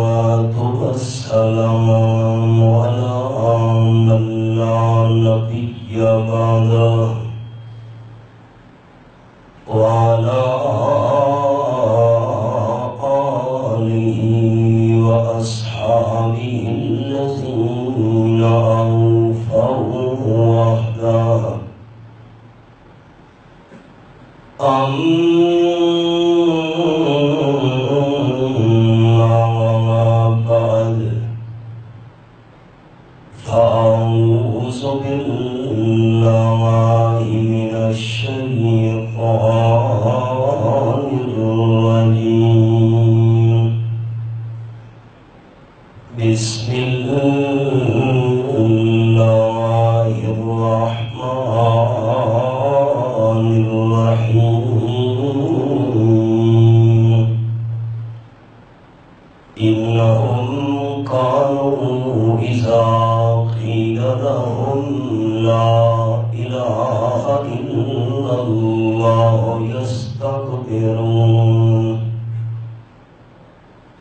الصلاة والسلام على من لا نبي بعده وعلى آله وأصحابه الذين أوفوا وحده. أما بعد فأعوذ بالله من الشيطان الرجيم. بسم الله الرحمن الرحيم. إنهم كانوا إذا قيل لهم لا إله إلا الله يستكبرون.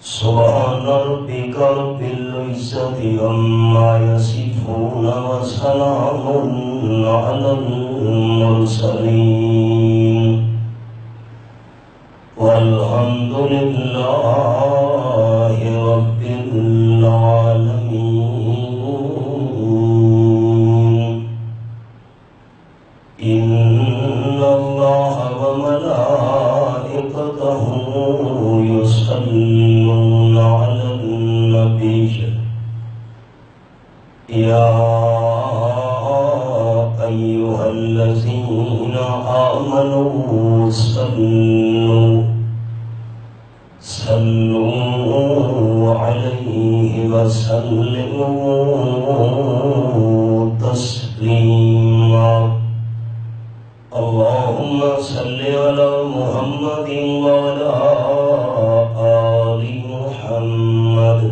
سبحان ربك رب العزة عما يصفون وسلام على المرسلين والحمد لله رب العالمين. إن الله وملائكته يصلون على النبي يا أيها الذين آمنوا صلوا عليه وسلموا تسليما. اللهم صل على محمد وعلى آل محمد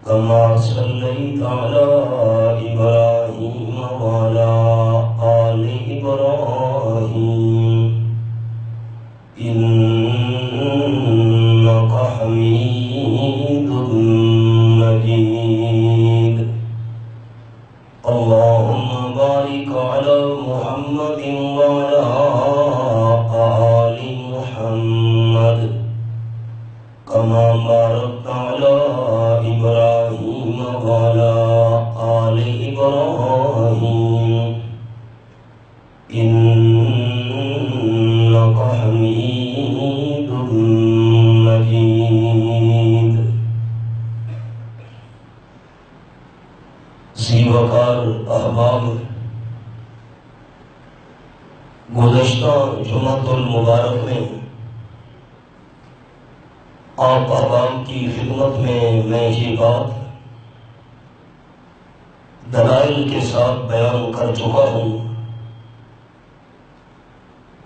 كما صليت على إبراهيم وعلى آل إبراهيم إنك حميد مجيد. اللهم بارك على محمد وعلى آل محمد كما باركت على إبراهيم وعلى آل إبراهيم إنك حميد مجيد. زیوکار احباب، گزشتہ جمعۃ المبارک میں آپ احباب کی خدمت میں یہ بات دلائل کے ساتھ بیان کر چکا ہوں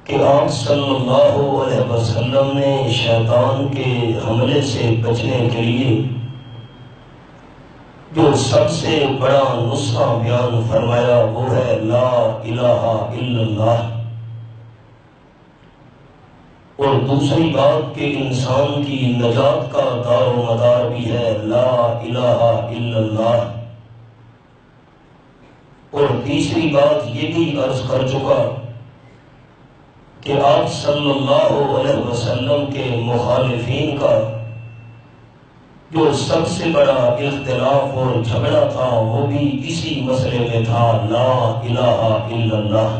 کہ آپ صلی اللہ علیہ وسلم نے شیطان کے حملے سے بچنے کے لیے جو سب سے بڑا نسخہ بیان فرمایا وہ ہے لا الہ الا اللہ. اور دوسری بات کہ انسان کی نجات کا دار و مدار بھی ہے لا الہ الا اللہ. اور تیسری بات یہ بھی عرض کر چکا کہ آپ صلی اللہ علیہ وسلم کے مخالفین کا جو سب سے بڑا اختلاف اور جھگڑا تھا وہ بھی اسی مسئلے میں تھا لا الہ الا اللہ.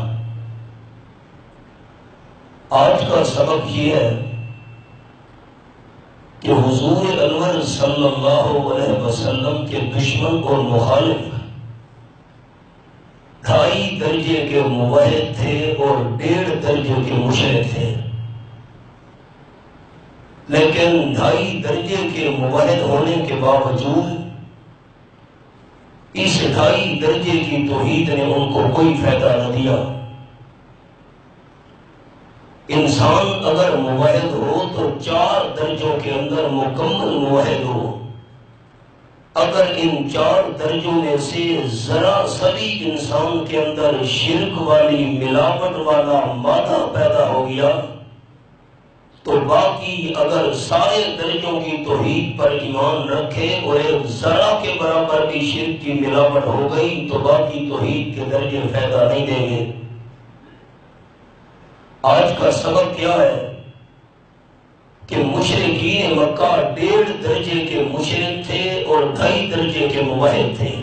آج کا سبق یہ ہے کہ حضور انور صلی اللہ علیہ وسلم کے دشمن اور مخالف 2.5 درجے کے موحد تھے اور 1.5 درجے کے مشرک تھے. لیکن 2.5 درجے کے موحد ہونے کے باوجود اس 2.5 درجے کی توحید نے ان کو کوئی فائدہ نہ دیا. انسان اگر موحد ہو تو 4 درجوں کے اندر مکمل موحد ہو. اگر ان 4 درجوں میں سے ذرا سبھی انسان کے اندر شرک والی ملاوٹ والا مادہ پیدا ہو گیا تو باقی اگر سارے درجوں کی توحید پر ایمان رکھے اور ایک ذرہ کے برابر بھی شرک کی ملاوٹ ہو گئی تو باقی توحید کے درجے فائدہ نہیں دیں گے۔ آج کا سبب کیا ہے کہ مشرکین مکہ 1.5 درجے کے مشرک تھے اور 2.5 درجے کے موحد تھے۔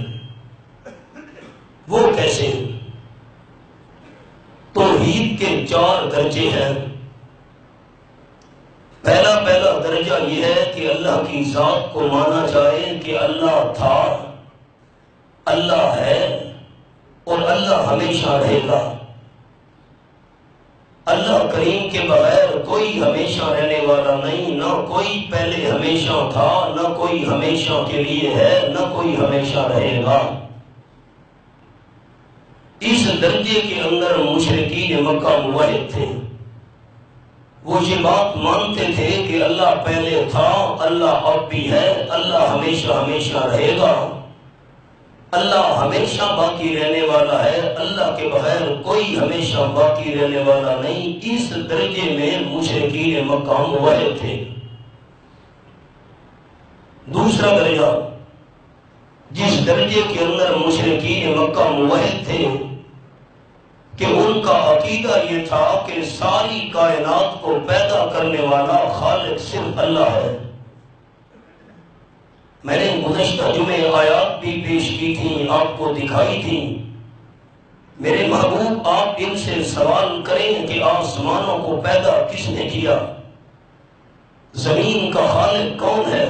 وہ کیسے؟ توحید کے 4 درجے ہیں۔ پہلا درجہ یہ ہے کہ اللہ کی ذات کو مانا جائے کہ اللہ تھا، اللہ ہے اور اللہ ہمیشہ رہے گا۔ اللہ کریم کے بغیر کوئی ہمیشہ رہنے والا نہیں، نہ کوئی پہلے ہمیشہ تھا، نہ کوئی ہمیشہ کے لیے ہے، نہ کوئی ہمیشہ رہے گا۔ اس درجے کے اندر مشرکین مکہ موحد تھے۔ وہ یہ بات مانتے تھے کہ اللہ پہلے تھا، اللہ اب بھی ہے، اللہ ہمیشہ ہمیشہ رہے گا، اللہ ہمیشہ باقی رہنے والا ہے، اللہ کے بغیر کوئی ہمیشہ باقی رہنے والا نہیں۔ اس درجے میں مشرکین مکہ موحد تھے۔ دوسرا درجہ جس درجے کے اندر مشرکین مکہ موحد تھے کہ ان کا عقیدہ یہ تھا کہ ساری کائنات کو پیدا کرنے والا خالق صرف اللہ ہے۔ میں نے گزشتہ جمعے آیات بھی پیش کی تھی، آپ کو دکھائی تھی۔ میرے محبوب آپ ان سے سوال کریں کہ آسمانوں کو پیدا کس نے کیا؟ زمین کا خالق کون ہے؟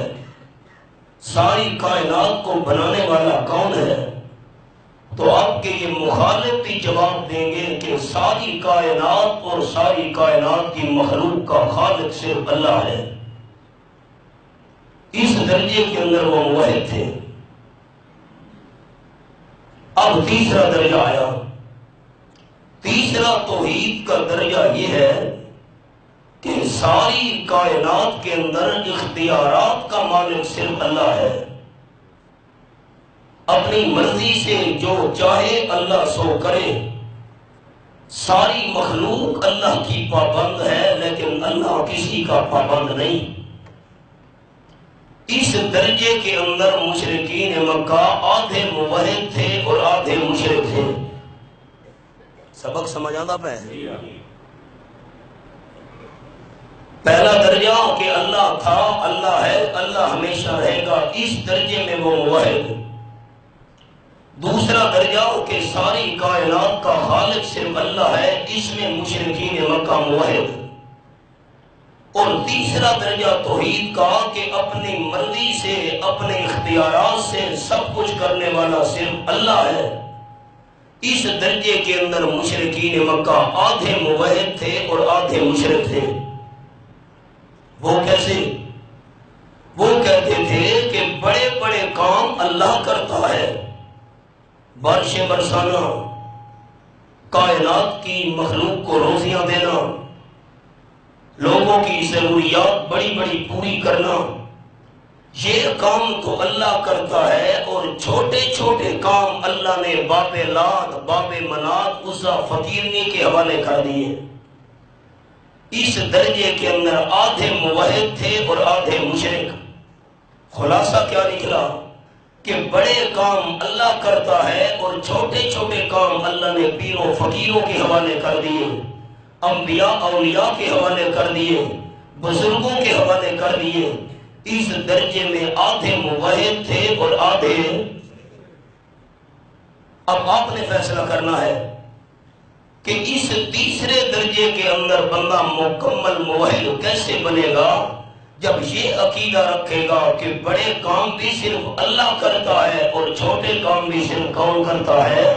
ساری کائنات کو بنانے والا کون ہے؟ تو آپ کے یہ مخالف بھی جواب دیں گے کہ ساری کائنات اور ساری کائنات کی مخلوق کا خالق صرف اللہ ہے۔ اس درجے کے اندر وہ موحد تھے۔ اب تیسرا درجہ آیا۔ تیسرا توحید کا درجہ یہ ہے کہ ساری کائنات کے اندر اختیارات کا مالک صرف اللہ ہے۔ اپنی مرضی سے جو چاہے اللہ سو کرے۔ ساری مخلوق اللہ کی پابند ہے لیکن اللہ کسی کا پابند نہیں۔ اس درجے کے اندر مشرکین مکہ آدھے موحد تھے اور آدھے مشرک تھے۔ سبق سمجھ آتا پہ؟ پہلا درجہ کہ اللہ تھا، اللہ ہے، اللہ ہمیشہ رہے گا، اس درجے میں وہ موحد۔ دوسرا درجہ کہ ساری کائنات کا خالق صرف اللہ ہے، اس میں مشرکین مکہ موحد۔ اور تیسرا درجہ توحید کا کہ اپنی مرضی سے، اپنے اختیارات سے سب کچھ کرنے والا صرف اللہ ہے۔ اس درجے کے اندر مشرکین مکہ آدھے موحد تھے اور آدھے مشرک تھے۔ وہ کیسے؟ وہ کہتے تھے کہ بڑے بڑے کام اللہ کرتا ہے، بارشیں برسانا، کائنات کی مخلوق کو روزیاں دینا، لوگوں کی ضروریات بڑی بڑی پوری کرنا، یہ کام تو اللہ کرتا ہے۔ اور چھوٹے چھوٹے کام اللہ نے باب لات، باب منات، عزا، فقیرنی کے حوالے کر دیے۔ اس درجے کے اندر آدھے موحد تھے اور آدھے مشرک۔ خلاصہ کیا نکلا کہ بڑے کام اللہ کرتا ہے اور چھوٹے چھوٹے کام اللہ نے پیروں فقیروں کے حوالے کر دیے، انبیاء اولیاء کے حوالے کر دیے، بزرگوں کے حوالے کر دیے۔ اس درجے میں آدھے موحد تھے اور آدھے۔ اب آپ نے فیصلہ کرنا ہے کہ اس تیسرے درجے کے اندر بندہ مکمل موحد کیسے بنے گا؟ جب یہ عقیدہ رکھے گا کہ بڑے کام بھی صرف اللہ کرتا ہے اور چھوٹے کام بھی صرف کون کرتا ہے؟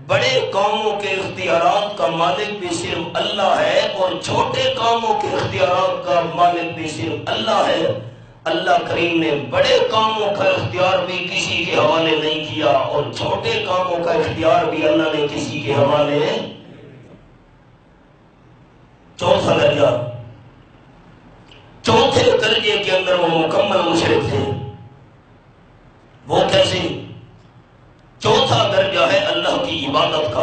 بڑے کاموں کے اختیارات کا مالک بھی صرف اللہ ہے اور چھوٹے کاموں کے اختیارات کا مالک بھی صرف اللہ ہے۔ اللہ کریم نے بڑے کاموں کا اختیار بھی کسی کے حوالے نہیں کیا اور چھوٹے کاموں کا اختیار بھی اللہ نے کسی کے حوالے۔ چوتھا درجہ، چوتھے درجے کے اندر وہ مکمل مشرک تھے۔ وہ کیسے؟ چوتھا درجہ ہے اللہ کی عبادت کا۔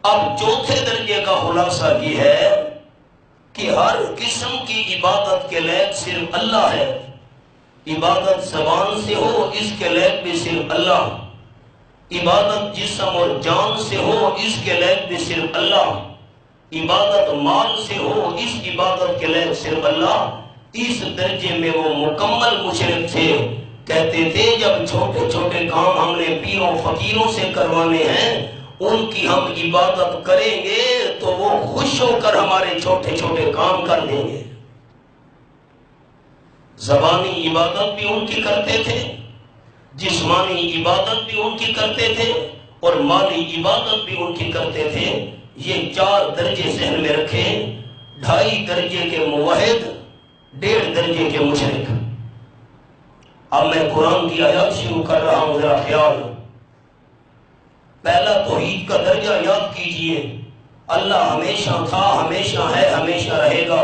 اب چوتھے درجے کا خلاصہ یہ ہے کہ ہر قسم کی عبادت کے لائق صرف اللہ ہے. عبادت زبان سے ہو اس کے لائق بھی صرف اللہ. عبادت جسم اور جان سے ہو اس کے لائق بھی صرف اللہ. عبادت مال سے ہو اس عبادت کے لائق صرف اللہ. اس درجے میں وہ مکمل مشرک تھے. کہتے تھے جب چھوٹے چھوٹے کام ہم نے پیروں فقیروں سے کروانے ہیں ان کی ہم عبادت کریں گے تو وہ خوش ہو کر ہمارے چھوٹے چھوٹے کام کر دیں گے. زبانی عبادت بھی ان کی کرتے تھے, جسمانی عبادت بھی ان کی کرتے تھے, اور مالی عبادت بھی ان کی کرتے تھے. یہ 4 درجے ذہن میں رکھیں. 2.5 درجے کے موحد, 1.5 درجے کے مشرک. اب میں قرآن کی آیات شروع کر رہا ہوں, ذرا خیال. پہلا توحید کا درجہ یاد کیجئے. اللہ ہمیشہ تھا, ہمیشہ ہے, ہمیشہ رہے گا.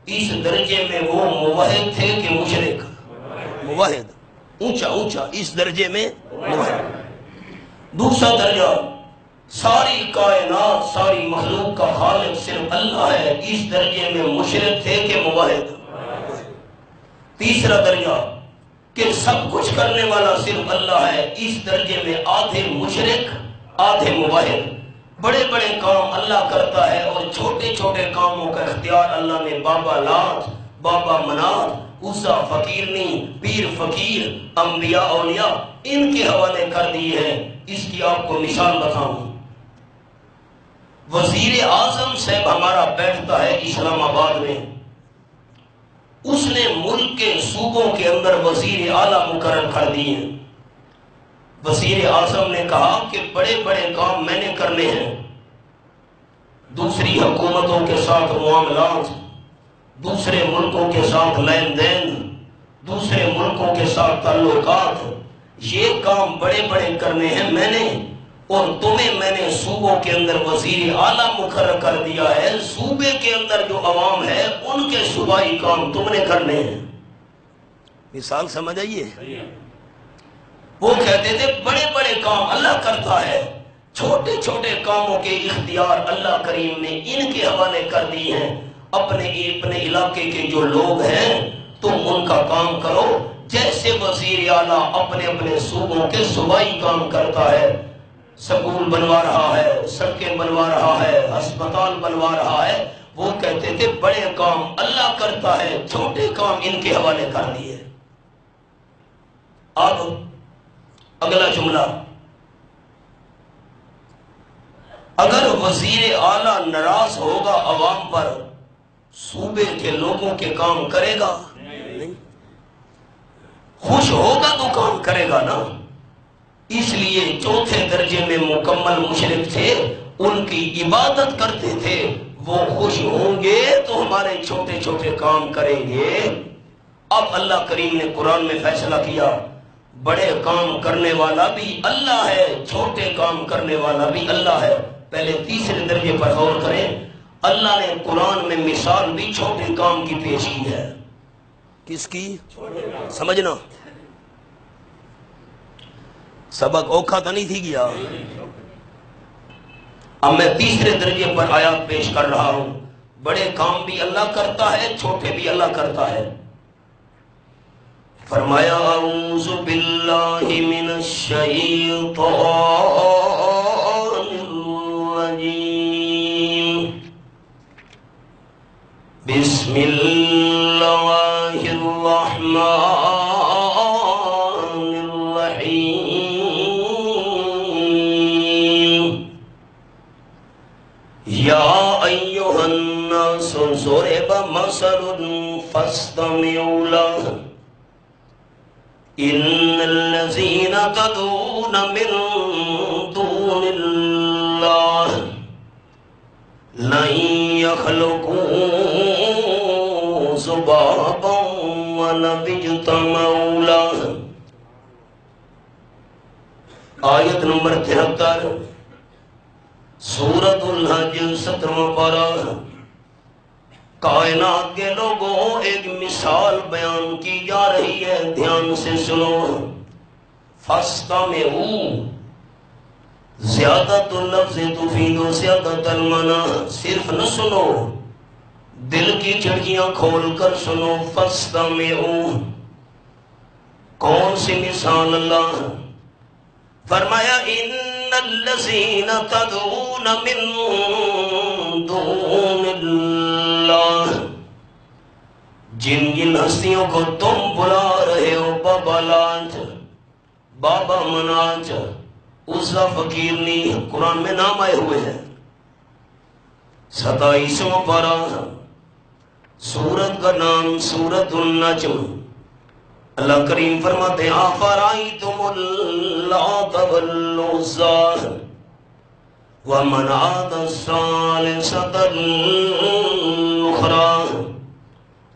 اس درجے میں وہ موحد تھے کہ مشرک؟ موحد, اونچا اونچا اس درجے میں موحد. دوسرا درجہ, ساری کائنات ساری مخلوق کا خالق صرف اللہ ہے. اس درجے میں مشرک تھے کہ موحد؟ تیسرا درجہ کہ سب کچھ کرنے والا صرف اللہ ہے. اس درجے میں آدھے مشرک آدھے موحد. بڑے بڑے کام اللہ کرتا ہے اور چھوٹے چھوٹے کاموں کا اختیار اللہ نے بابا لات, بابا منات, عزا فقیرنی, پیر فقیر, انبیاء اولیاء ان کے حوالے کر دیے ہیں. اس کی آپ کو مثال بتاؤں. وزیر اعظم صاحب ہمارا بیٹھتا ہے اسلام آباد میں. اس نے ملک کے صوبوں کے اندر وزیر اعلیٰ مقرر کر دیے. وزیر اعظم نے کہا کہ بڑے بڑے کام میں نے کرنے ہیں. دوسری حکومتوں کے ساتھ معاملات, دوسرے ملکوں کے ساتھ لین دین, دوسرے ملکوں کے ساتھ تعلقات, یہ کام بڑے بڑے کرنے ہیں میں نے, اور تمہیں میں نے صوبوں کے اندر وزیر اعلیٰ مقرر کر دیا ہے. صوبے کے اندر جو عوام ہے ان کے صوبائی کام تم نے کرنے ہیں. مثال سمجھ آئیے. وہ کہتے تھے بڑے بڑے کام اللہ کرتا ہے, چھوٹے چھوٹے کاموں کے اختیار اللہ کریم نے ان کے حوالے کر دی ہیں. اپنے علاقے کے جو لوگ ہیں تم ان کا کام کرو, جیسے وزیر اعلیٰ اپنے اپنے صوبوں کے صوبائی کام کرتا ہے. سکول بنوا رہا ہے, سڑکیں بنوا رہا ہے, ہسپتال بنوا رہا ہے. وہ کہتے تھے بڑے کام اللہ کرتا ہے, چھوٹے کام ان کے حوالے کر دیے. اب اگلا جملہ, اگر وزیر اعلیٰ ناراض ہوگا عوام پر, صوبے کے لوگوں کے کام کرے گا نہیں. خوش ہوگا تو کام کرے گا نا. اس لیے چوتھے درجے میں مکمل مشرک تھے. ان کی عبادت کرتے تھے, وہ خوش ہوں گے تو ہمارے چھوٹے چھوٹے کام کریں گے. اب اللہ کریم نے قرآن میں فیصلہ کیا, بڑے کام کرنے والا بھی اللہ ہے, چھوٹے کام کرنے والا بھی اللہ ہے. پہلے تیسرے درجے پر غور کریں. اللہ نے قرآن میں مثال بھی چھوٹے کام کی پیش کی ہے. کس کی؟ سمجھنا, سبق اوکھا تو نہیں تھی گیا. اب میں تیسرے درجے پر آیات پیش کر رہا ہوں. بڑے کام بھی اللہ کرتا ہے, چھوٹے بھی اللہ کرتا ہے. فرمایا اعوذ باللہ من الشیطان الرجیم, بسم اللہ الرحمن الرحیم. یا ایھا الناس ضرب مثل فاستمعوا له ان الذين تدعون من دون الله لن يخلقوا ذبابا ولو اجتمعوا له. آیت نمبر 73 سورۃ الحج 17واں پارہ. کائنات کے لوگوں ایک مثال بیان کی جا رہی ہے, دھیان سے سنو. فاستمعوا, زیادت اللفظ تفید زیادت المعنی. صرف نہ سنو دل کی کھڑکیاں کھول کر سنو، فاستمعوا، کون سی مثال اللہ؟ فرمایا ان الذین تدعون من دون اللہ، جن جن ہستیوں کو تم بلا رہے ہو، بابا لات، بابا منات، عزا، فقیرنی، قرآن میں نام آئے ہوئے ہیں۔ 27واں پارہ، سورت کا نام سورت النجم۔ اللہ کریم فرماتے ہیں افرأیتم اللات والعزی ومناة الثالثة الأخرى،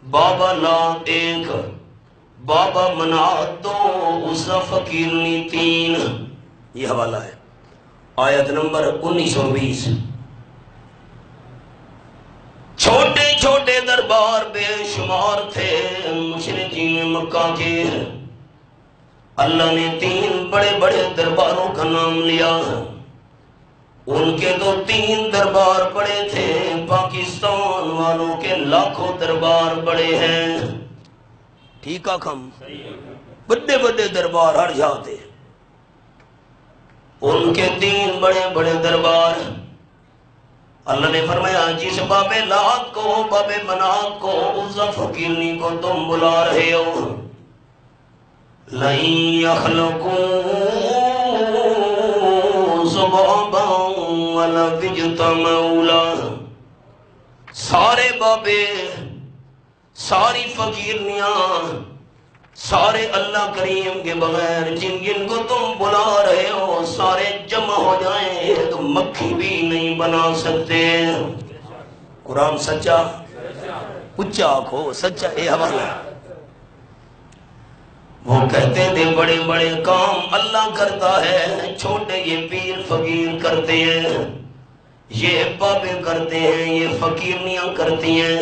بابا لات ایک، بابا منات دو، عزا فقیرنی تین۔ یہ حوالہ ہے آیت نمبر 1920۔ چھوٹے چھوٹے دربار بے شمار تھے مشرکین مکہ کے، اللہ نے 3 بڑے بڑے درباروں کا نام لیا۔ ان کے تو 3 دربار بڑے تھے، پاکستان والوں کے لاکھوں دربار بڑے ہیں۔ ٹھیک ہے کم بڑے بڑے دربار ہر جاتے، ان کے 3 بڑے بڑے دربار۔ اللہ نے فرمایا جس باب لات کو، باب منات کو، عزا فقیرنی کو تم بلا رہے ہو، لَن يَخْلُقُوا ذُبَابًا وَلَوِ اجْتَمَعُوا لَهُ، سارے بابے، ساری فقیرنیاں، سارے اللہ کریم کے بغیر جن جن کو تم بلا رہے ہو سارے جمع ہو جائیں تو مکھی بھی نہیں بنا سکتے۔ قرآن سچا، اچھا آنکھو سچا، اے حوالہ۔ وہ کہتے تھے بڑے بڑے کام اللہ کرتا ہے، چھوٹے یہ پیر فقیر کرتے ہیں، یہ بابے کرتے ہیں، یہ فقیرنیاں کرتی ہیں۔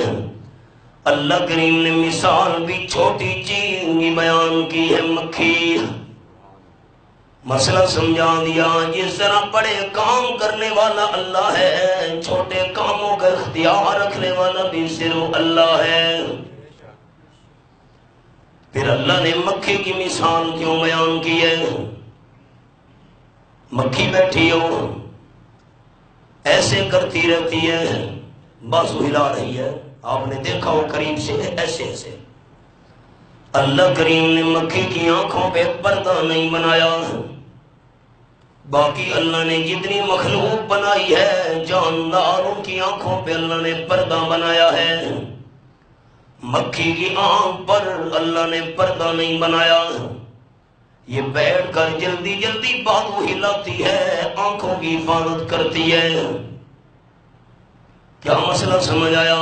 اللہ کریم نے مثال بھی چھوٹی چیز کی بیان کی ہے، مکھی۔ مسئلہ سمجھا دیا، جس طرح بڑے کام کرنے والا اللہ ہے، چھوٹے کاموں کا اختیار رکھنے والا بھی صرف اللہ ہے۔ پھر اللہ نے مکھی کی مثال کیوں بیان کی ہے؟ مکھی بیٹھی ہو ایسے کرتی رہتی ہے، بازو ہلا رہی ہے، آپ نے دیکھا ہو قریب سے ایسے ایسے۔ اللہ کریم نے مکھی کی آنکھوں پہ پردہ نہیں بنایا، باقی اللہ نے جتنی مخلوق بنائی ہے جاندار ان کی آنکھوں پہ اللہ نے پردہ بنایا ہے، مکھی کی آنکھ پر اللہ نے پردہ نہیں بنایا۔ یہ بیٹھ کر جلدی جلدی بازو ہلاتی ہے، آنکھوں کی حفاظت کرتی ہے۔ کیا مسئلہ سمجھ آیا؟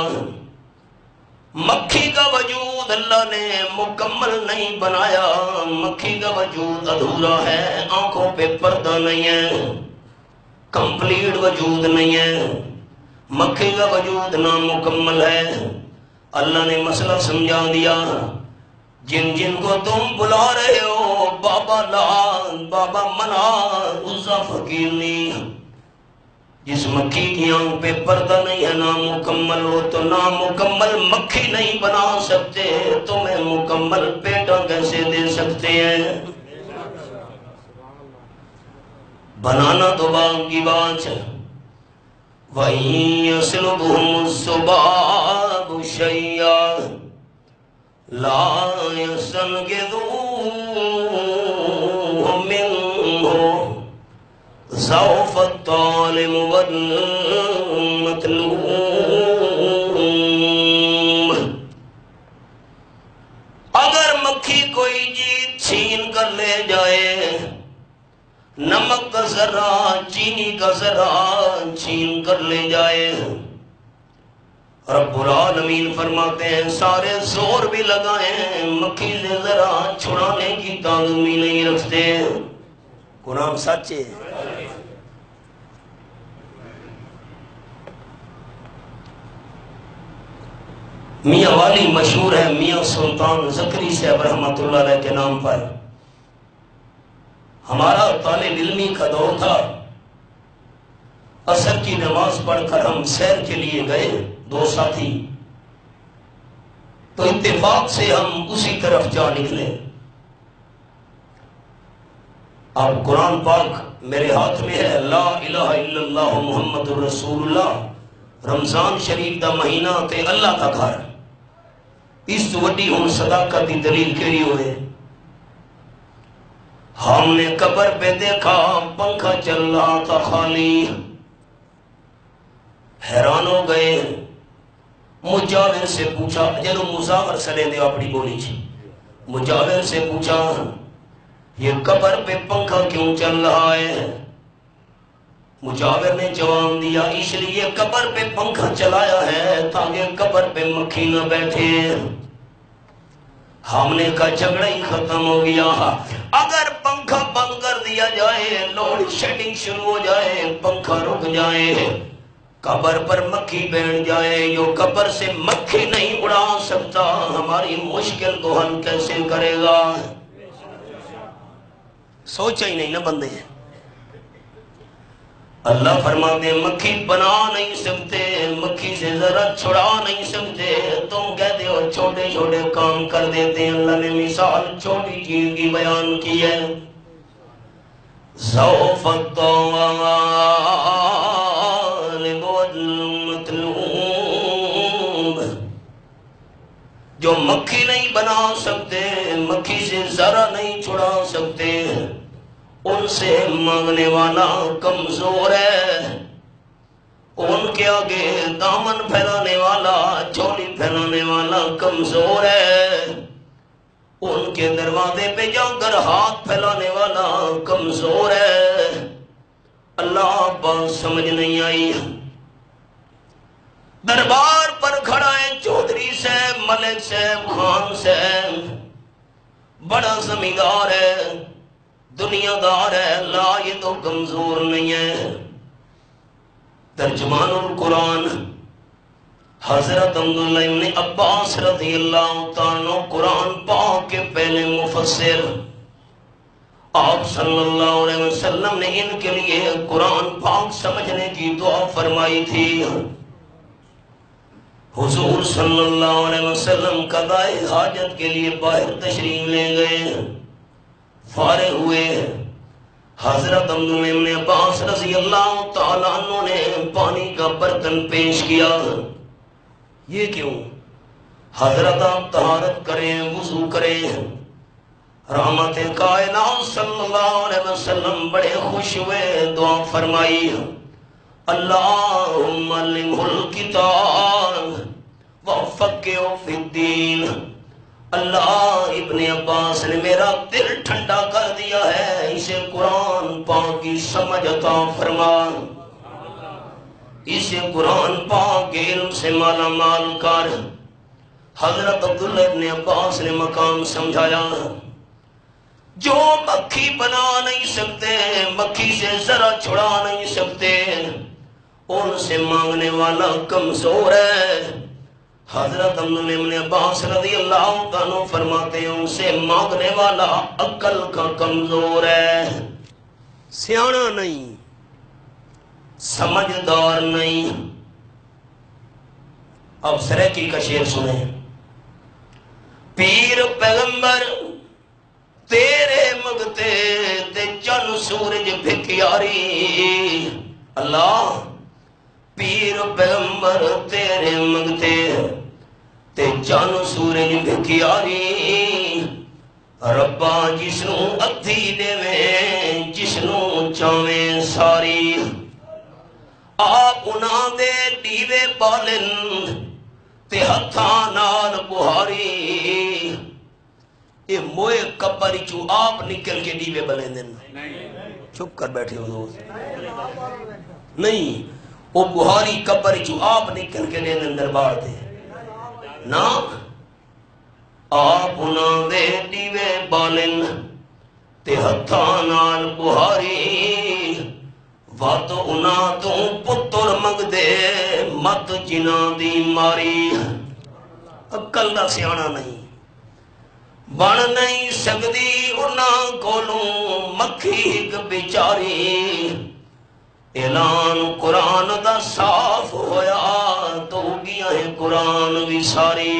مکھی کا وجود اللہ نے مکمل نہیں بنایا، مکھی کا وجود ادھورا ہے، آنکھوں پہ پردہ نہیں ہے، کمپلیٹ وجود نہیں ہے، مکھی کا وجود نامکمل ہے۔ اللہ نے مسئلہ سمجھا دیا، جن جن کو تم بلا رہے ہو، بابا لات، بابا منات، عزا فقیرنی، جس مکھی کی آنکھ پہ پردہ نہیں ہے، نامکمل ہو تو نامکمل مکھی نہیں بنا سکتے، تمہیں مکمل بیٹا کیسے دے سکتے ہیں؟ بنانا تو باغ کی بات ہے۔ وَإِن يَسْلُبْهُمُ الذُّبَابُ شَيْئًا لَا يَسْتَنقِذُوهُ مِنْهُ ضعف الطالب والمطلوب۔ اگر مکھی کوئی چیز چھین کر لے جائے، نمک کا ذرہ، چینی کا ذرہ چھین کر لے جائے، رب العالمین فرماتے ہیں سارے زور بھی لگائیں، مکھی سے ذرا چھڑانے کی طاقت بھی نہیں رکھتے۔ قرآن سچ ہے۔ میاں والی مشہور ہے میاں سلطان زکری صاحب رحمۃ اللہ علیہ کے نام پر۔ ہمارا طالب علمی کا دور تھا، عصر کی نماز پڑھ کر ہم سیر کے لیے گئے، 2 ساتھی تو اتفاق سے ہم اسی طرف جا نکلے۔ اب قرآن پاک میرے ہاتھ میں ہے، لا الہ الا اللہ محمد رسول اللہ، رمضان شریف دا مہینہ تے اللہ دا گھر، اس تو وڈی ہم صداقت دی دلیل کیڑی ہوئے؟ ہم نے قبر پہ دیکھا پنکھا چل رہا تھا خالی، حیران ہو گئے، مجاور سے پوچھا، جنہوں مزاور سلے دے اپنی بولی چھی، مجاور سے پوچھا یہ قبر پہ پنکھا کیوں چل رہا ہے؟ مجاور نے جواب دیا اس لیے قبر پہ پنکھا چلایا ہے تاکہ قبر پہ مکھی نہ بیٹھے۔ ہم نے کہا جھگڑا ہی ختم ہو گیا، اگر پنکھا بند کر دیا جائے، لوڈ شیڈنگ شروع ہو جائے، پنکھا رک جائے، قبر پر مکھی بیٹھ جائے، جو قبر سے مکھی نہیں اڑا سکتا، ہماری مشکل کو حل کیسے کرے گا؟ سوچا ہی نہیں نا بندے۔ اللہ فرماتے ہیں مکھی بنا نہیں سکتے، مکھی سے ذرا چھڑا نہیں سکتے، تم کہتے ہو چھوٹے چھوٹے کام کر دیتے ہیں۔ اللہ نے مثال چھوٹی چیز کی بیان کی ہے، ضعف الطالب والمطلوب، جو مکھی نہیں بنا سکتے، مکھی سے ذرا نہیں چھڑا سکتے، ان سے مانگنے والا کمزور ہے، ان کے آگے دامن پھیلانے والا، چولی پھیلانے والا کمزور ہے، ان کے دروازے پہ جا کر ہاتھ پھیلانے والا کمزور ہے۔ اللہ بات سمجھ نہیں آئی، دربار پر کھڑا ہے چودھری صاحب، ملک صاحب، خان صاحب، بڑا زمیندار ہے، دنیا دار ہے، اللہ یہ تو کمزور نہیں ہے۔ ترجمان القرآن حضرت عبداللہ ابن عباس رضی اللہ تعالیٰ قرآن پاک کے پہلے مفسر، آپ صلی اللہ علیہ وسلم نے ان کے لیے قرآن پاک سمجھنے کی دعا فرمائی تھی۔ حضور صلی اللہ علیہ وسلم قضاء حاجت کے لیے باہر تشریف لے گئے، فارغ ہوئے، حضرت عبداللہ ابن عباس رضی اللہ تعالیٰ عنہ نے پانی کا برتن پیش کیا۔ یہ کیوں؟ حضرت آپ طہارت کریں، وضو کریں۔ رحمت کائنات صلی اللہ علیہ وسلم بڑے خوش ہوئے، دعا فرمائی، اللہم علمہ الکتاب وفقہہ فی الدین۔ اللہ ابن عباس نے میرا دل ٹھنڈا کر دیا ہے، اسے قرآن پاک کی سمجھ عطا فرما، اسے قرآن پاک کے علم سے مالا مال کر۔ حضرت عبداللہ ابن عباس نے مقام سمجھایا، جو مکھی بنا نہیں سکتے، مکھی سے ذرا چھڑا نہیں سکتے، ان سے مانگنے والا کمزور ہے۔ حضرت عبداللہ ابن عباس رضی اللہ عنہ فرماتے ہیں ان سے مانگنے والا عقل کا کمزور ہے، سیانا نہیں، سمجھدار نہیں۔ اب سریکی کا شعر سنیں، پیر پیغمبر تیرے مگتے تے چن سورج بھکیاری، اللہ پیر پیغمبر تیرے مگتے تے چن سورج بھکیاری، ربا جسنو ادھی دے میں جسنو چاویں ساری، آپ انہاں دے دیوے بالن تے ہتھاں نال بہاری۔ یہ موئے کپری چو آپ نکل کے دیوے بلیں دن، چھپ کر بیٹھے ہو دوست نہیں، وہ بہاری کپری چو آپ نکل کے دن دربار دے نا، آپ انہاں دے دیوے بالن تے ہتھاں نال بہاری، وات انہاں تو پتر مگ دے مت جناں دی ماری۔ عقل دا سیانا نہیں، بن نہیں سکدی انہاں کولوں مکھی ایک بیچاری، اعلان قرآن دا صاف ہویا تو گیا ہے قرآن بھی ساری۔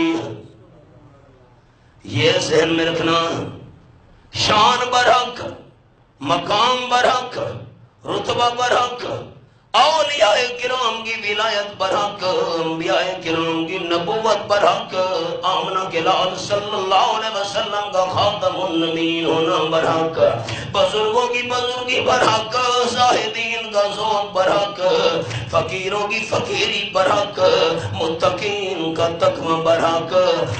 یہ ذہن میں رکھنا، شان برحق، مقام برحق، رتبہ برحق، اولیاء کرام کی ولایت برحق، انبیاء کرام کی نبوت برحق، آمنہ کے لال صلی اللہ علیہ وسلم کا خاتم النبیین ہونا برحق، بزرگوں کی بزرگی برحق، زاہدین کا زہد برحق، فقیروں کی فقیری برحق، متقین کا تقوی برحق،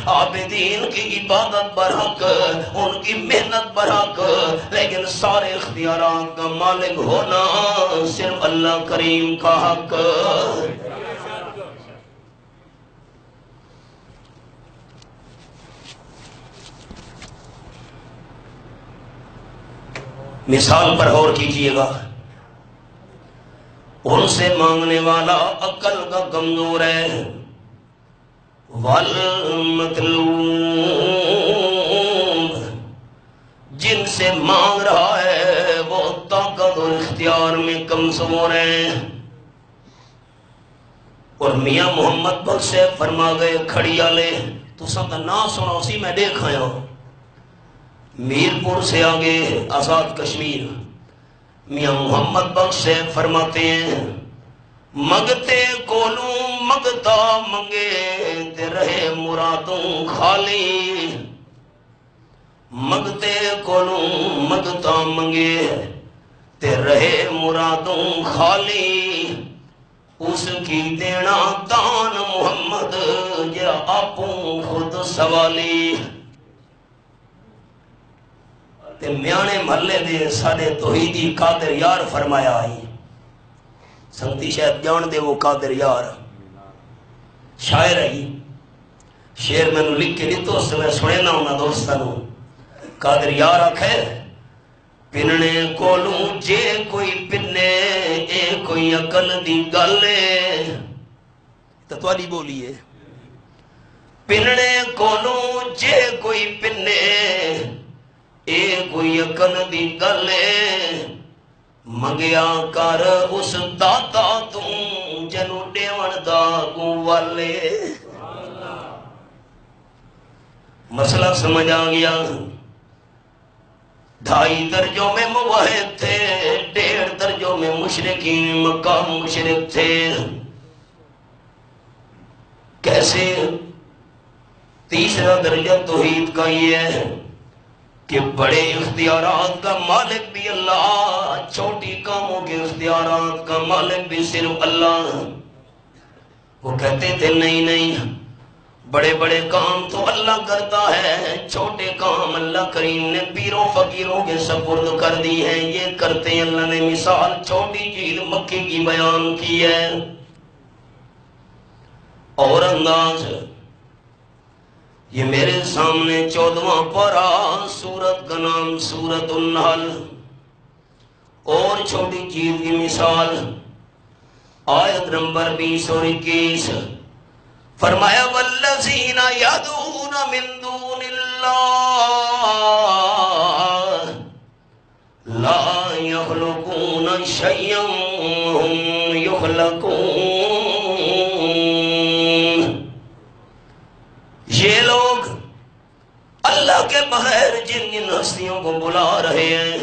عابدین کی عبادت برحق، ان کی محنت برحق، لیکن سارے اختیارات کا مالک ہونا صرف اللہ کریم کا حق۔ مثال پر غور کیجئے گا، ان سے مانگنے والا عقل کا کمزور ہے، والمطلوب جن سے مانگ رہا ہے وہ طاقت اور اختیار میں کمزور ہے۔ اور میاں محمد بخش سے فرما گئے کھڑی والے تو سب نہ سنا اسی میں دیکھ آیا، میرپور سے آگے آزاد کشمیر، میاں محمد بخش سے فرماتے ہیں مگتے کولوں مگتا منگے تے رہے مرادوں خالی، مگتے کولوں مگتا منگے تے رہے مرادوں خالی، اس کی دینا دان محمد جرا آپوں خود سوالی۔ تے میانے محلے دے ساڑے توحیدی قادر یار فرمایا آئی، سنگتی شاید جان دے وہ قادر یار، شاعر ہے شعر میں نو لکھ کے دیتو اس سے میں سنے نہ ہونا دوستانو، قادر یار آکھے پننے کولوں جے کوئی پنے اے کوئی عقل دی گلے، تتوالی بولیے، پننے کولوں جے کوئی پنے اے کوئی عقل دی گلے، منگیا کر اس داتا توں جنو ڈیون دا گو والے۔ مسئلہ سمجھ آ گیا، 2.5 درجوں میں موحد تھے، 1.5 درجوں میں مشرکین مکہ مشرک تھے۔ کیسے؟ تیسرا درجہ توحید کا یہ ہے کہ بڑے اختیارات کا مالک بھی اللہ، چھوٹی کاموں کے اختیارات کا مالک بھی صرف اللہ۔ وہ کہتے تھے نہیں بڑے بڑے کام تو اللہ کرتا ہے، چھوٹے کام اللہ کریم نے پیروں فقیروں کے سپرد کر دی ہیں، یہ کرتے اللہ نے مثال چھوٹی چیز مکھی کی بیان کی ہے۔ اور انداز یہ میرے سامنے 14واں پارہ، سورت کا نام سورت النحل، اور چھوٹی چیز کی مثال آیت نمبر 20 اور 21، فرمایا والذین یدعون من دون اللہ لا یخلقون شیئا وهم یخلقون۔ یہ لوگ اللہ کے بغیر جن جن ہستیوں کو بلا رہے ہیں،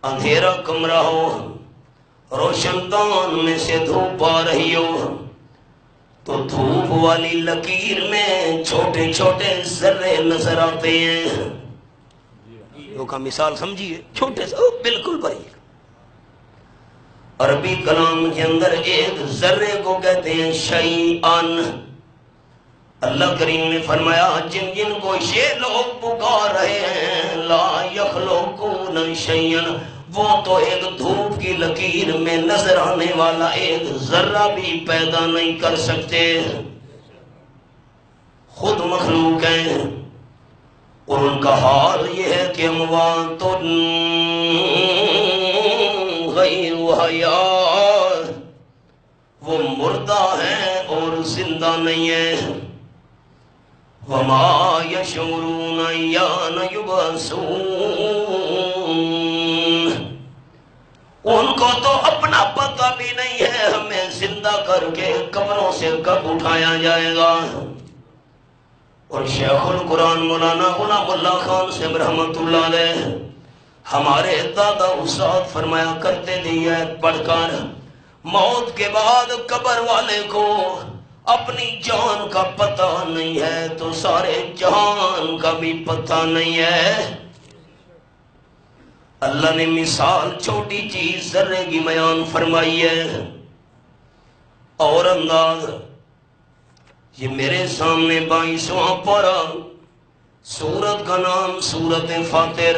اندھیرا کمرہ ہو، روشن دان میں سے دھوپ آ رہی ہو تو دھوپ والی لکیر میں چھوٹے چھوٹے ذرے نظر آتے ہیں۔ وہ کا مثال سمجھیے، چھوٹے سے بالکل باریک۔ عربی کلام کے اندر ایک ذرے کو کہتے ہیں شیئن۔ اللہ کریم نے فرمایا جن جن کو یہ لوگ پکار رہے ہیں لا یخلقون شیئن، وہ تو ایک دھوپ کی لکیر میں نظر آنے والا ایک ذرہ بھی پیدا نہیں کر سکتے، خود مخلوق ہیں۔ اور ان کا حال یہ ہے کہ اموات غیر حیات، وہ مردہ ہیں اور زندہ نہیں ہیں۔ وما یشعرون ایان یبعثون، ان کو تو اپنا پتہ بھی نہیں ہے ہمیں زندہ کر کے قبروں سے کب اٹھایا جائے گا۔ اور شیخ القرآن مولانا غلام اللہ خان صاحب رحمت اللہ علیہ ہمارے دادا استاد فرمایا کرتے تھے یہ پڑھ کر، موت کے بعد قبر والے کو اپنی جان کا پتہ نہیں ہے تو سارے جہان کا بھی پتہ نہیں ہے۔ اللہ نے مثال چھوٹی چیز ذرے کی بیان فرمائی ہے اور انداز یہ میرے سامنے 22واں پارہ، سورت کا نام سورت فاطر،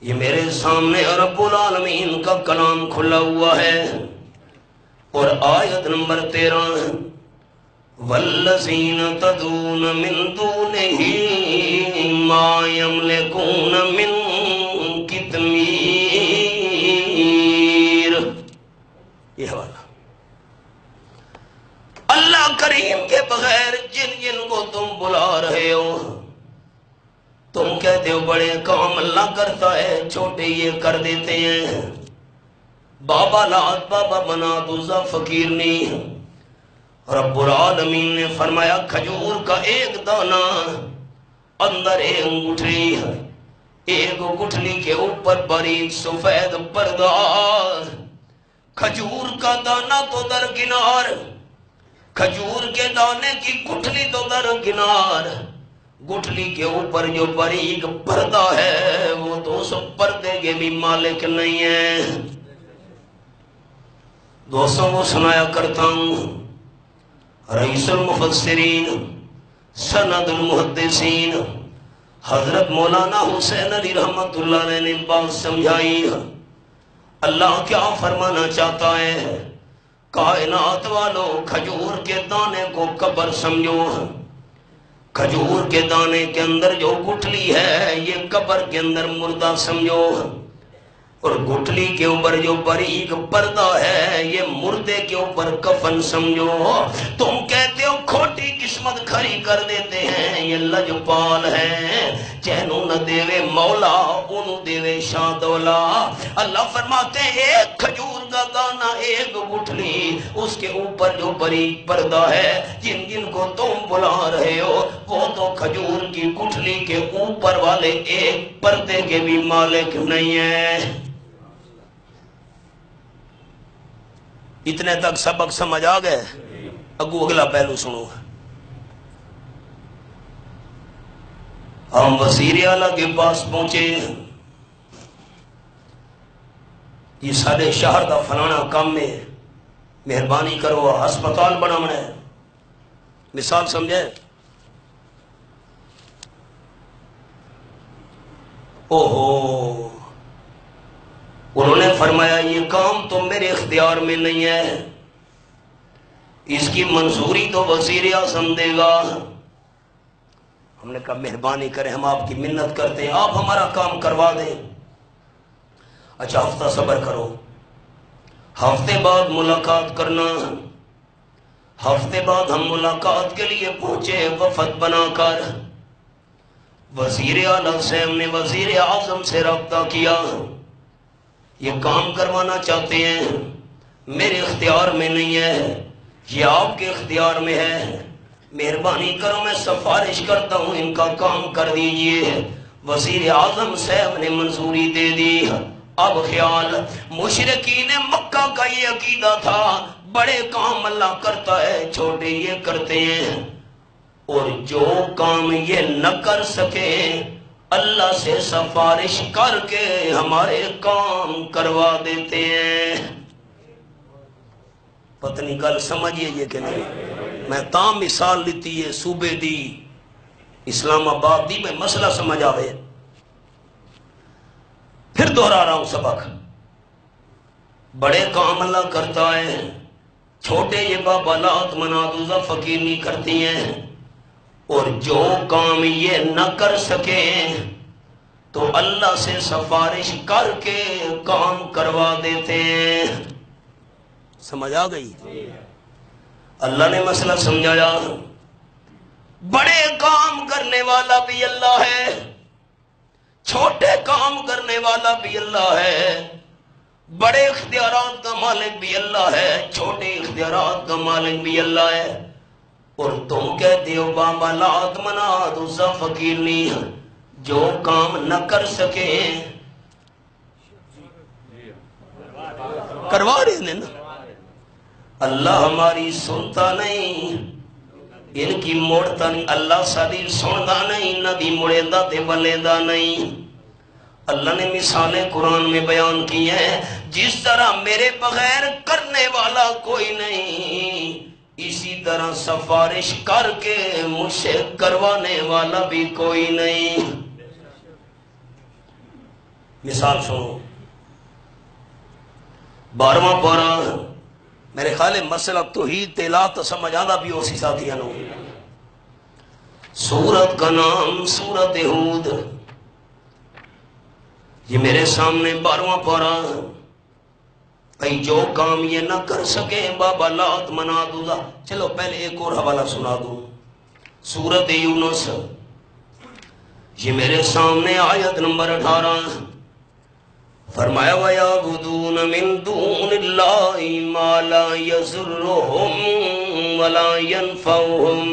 یہ میرے سامنے رب العالمین کا کلام کھلا ہوا ہے اور آیت نمبر 13 والذین تدعون من دونہ ما یملکون من قطمیر، یہ حوالہ اللہ کریم کے بغیر جن جن کو تم بلا رہے ہو، تم کہتے ہو بڑے کام اللہ کرتا ہے، چھوٹے یہ کر دیتے ہیں، بابا لات بابا بنا دوزہ فقیر نہیں۔ رب العالمین نے فرمایا کھجور کا ایک دانہ اندر ایک گٹھلی، ایک گٹھلی کے اوپر باریک سفید پردہ، کھجور کا دانہ تو درکنار، کھجور کے دانے کی گٹھلی تو درکنار، گٹھلی کے اوپر جو باریک پردہ ہے وہ تو اس پردے کے بھی مالک نہیں ہے۔ دوستوں کو سنایا کرتا ہوں رئیس المفسرین سند المحدثین حضرت مولانا حسین علی رحمت اللہ علیہ نے بات سمجھائی۔ اللہ کیا فرمانا چاہتا ہے؟ کائنات والو کھجور کے دانے کو قبر سمجھو، کھجور کے دانے کے اندر جو گٹھلی ہے یہ قبر کے اندر مردہ سمجھو، اور گٹھلی کے اوپر جو باریک پردہ ہے یہ مردے کے اوپر کفن سمجھو۔ تم کہتے ہو کھوٹی قسمت کھری کر دیتے ہیں، یہ لجپال ہیں، چینو نہ دیوے مولا انو دیوے شاہ دولا۔ اللہ فرماتے ہیں ایک کھجور کا دانہ ایک گٹھلی، اس کے اوپر جو باریک پردہ ہے، جن جن کو تم بلا رہے ہو وہ تو کھجور کی گٹھلی کے اوپر والے ایک پردے کے بھی مالک نہیں ہیں۔ اتنے تک سبق سمجھ آ گئے؟ اگو اگلا پہلو سنو۔ ہم وزیر اعلیٰ کے پاس پہنچے، یہ سارے شہر کا فلانا کام میں مہربانی کرو ہسپتال بنانا ہے، مثال سمجھے؟ اوہو، انہوں نے فرمایا یہ کام تو میرے اختیار میں نہیں ہے، اس کی منظوری تو وزیر اعظم دے گا۔ ہم نے کہا مہربانی کریں، ہم آپ کی منت کرتے ہیں، آپ ہمارا کام کروا دیں۔ اچھا ہفتہ صبر کرو، ہفتے بعد ملاقات کرنا۔ ہفتے بعد ہم ملاقات کے لیے پہنچے وفد بنا کر، وزیر اعلیٰ سے ہم نے وزیر اعظم سے رابطہ کیا، یہ کام کروانا چاہتے ہیں، میرے اختیار میں نہیں ہے، یہ آپ کے اختیار میں ہے، مہربانی کرو میں سفارش کرتا ہوں ان کا کام کر دیجئے۔ وزیر اعظم صاحب نے منظوری دے دی۔ اب خیال مشرکین مکہ کا یہ عقیدہ تھا بڑے کام اللہ کرتا ہے، چھوٹے یہ کرتے ہیں، اور جو کام یہ نہ کر سکے اللہ سے سفارش کر کے ہمارے کام کروا دیتے ہیں۔ پتنی گل سمجھئے یہ کہ نہیں؟ میں تام مثال لیتی ہے صوبے دی اسلام آباد دی، میں مسئلہ سمجھ آوے، پھر دہرا رہا ہوں سبق۔ بڑے کام اللہ کرتا ہے، چھوٹے یہ بابا لات منادوزہ فقیر نہیں کرتی ہیں، اور جو کام یہ نہ کر سکے تو اللہ سے سفارش کر کے کام کروا دیتے ہیں۔ سمجھ آ گئی؟ اللہ نے مسئلہ سمجھایا، بڑے کام کرنے والا بھی اللہ ہے، چھوٹے کام کرنے والا بھی اللہ ہے، بڑے اختیارات کا مالک بھی اللہ ہے، چھوٹے اختیارات کا مالک بھی اللہ ہے۔ اور تم کہتے ہو بابا لات منات عزا فقیر نہیں، جو کام نہ کر سکے کروا رہے ہیں نا۔ اللہ ہماری سنتا نہیں، ان کی موڑتا نہیں، اللہ ساری سنتا نہیں، نہ دی مڑے دا تے بلے دا نہیں۔ اللہ نے مثالیں قرآن میں بیان کی ہیں، جس طرح میرے بغیر کرنے والا کوئی نہیں، اسی طرح سفارش کر کے مجھ سے کروانے والا بھی کوئی نہیں۔ مثال سنو، 12واں پارہ، میرے خیال ہے مسئلہ توحید تیلا تو سمجھ آدھا بھی اسی ساتھیاں نو۔ سورت کا نام سورت ہود، یہ میرے سامنے 12واں پارہ۔ بھئی جو کام یہ نہ کر سکے بابا لات منات عزا۔ چلو پہلے ایک اور حوالہ سنا دوں، سورت یونس، یہ میرے سامنے آیت نمبر 18، فرمایا وَيَعْبُدُونَ مِن دُونِ اللَّهِ مَا لَا يَضُرُّهُمْ وَلَا يَنفَعُهُمْ۔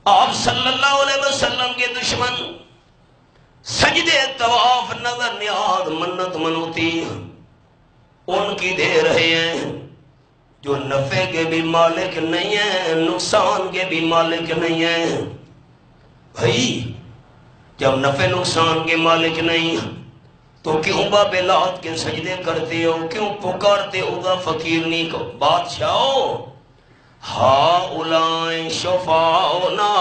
آپ صلی اللہ علیہ وسلم کے دشمن سجدے طواف نظر نیاز منت منوتی ان کی دے رہے ہیں، جو نفع کے بھی مالک نہیں ہیں، نقصان کے بھی مالک نہیں ہیں۔ بھائی جب نفع نقصان کے مالک نہیں تو کیوں بابے لات کے سجدے کرتے ہو، کیوں پکارتے عزا فقیرنی کو؟ بادشاہو ہَؤُلَاءِ شُفَعَاؤُنَا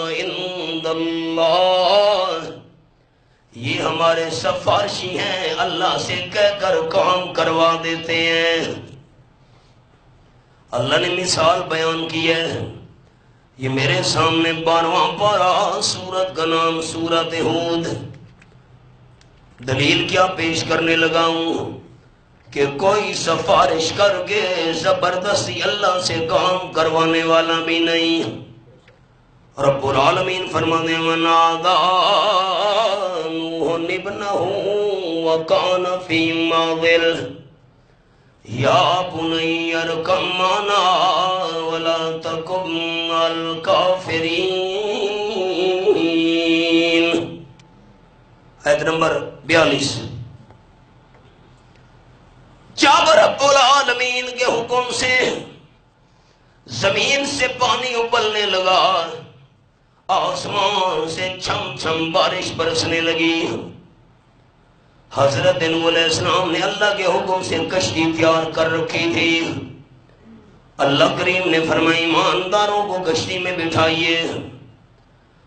عِندَ اللَّهِ، یہ ہمارے سفارشی ہیں، اللہ سے کہہ کر کام کروا دیتے ہیں۔ اللہ نے مثال بیان کی ہے، یہ میرے سامنے 12واں پارہ، سورت کا نام سورت ہود۔ دلیل کیا پیش کرنے لگا ہوں کہ کوئی سفارش کر کے زبردستی اللہ سے کام کروانے والا بھی نہیں۔ رب العالمین فرماتے ہیں وَنَادَى نُوحٌ ابْنَهُ وَكَانَ فِي مَعْزِلٍ يَا بُنَيَّ ارْكَب مَّعَنَا وَلَا تَكُن مَّعَ الْكَافِرِينَ۔ آیت نمبر 42۔ جب رب العالمین کے حکم سے زمین سے پانی ابلنے لگا، آسمان سے چھم چھم بارش برسنے لگی، حضرت نوح علیہ السلام نے اللہ کے حکم سے کشتی تیار کر رکھی تھی۔ اللہ کریم نے فرمایا ایمانداروں کو کشتی میں بٹھائیے۔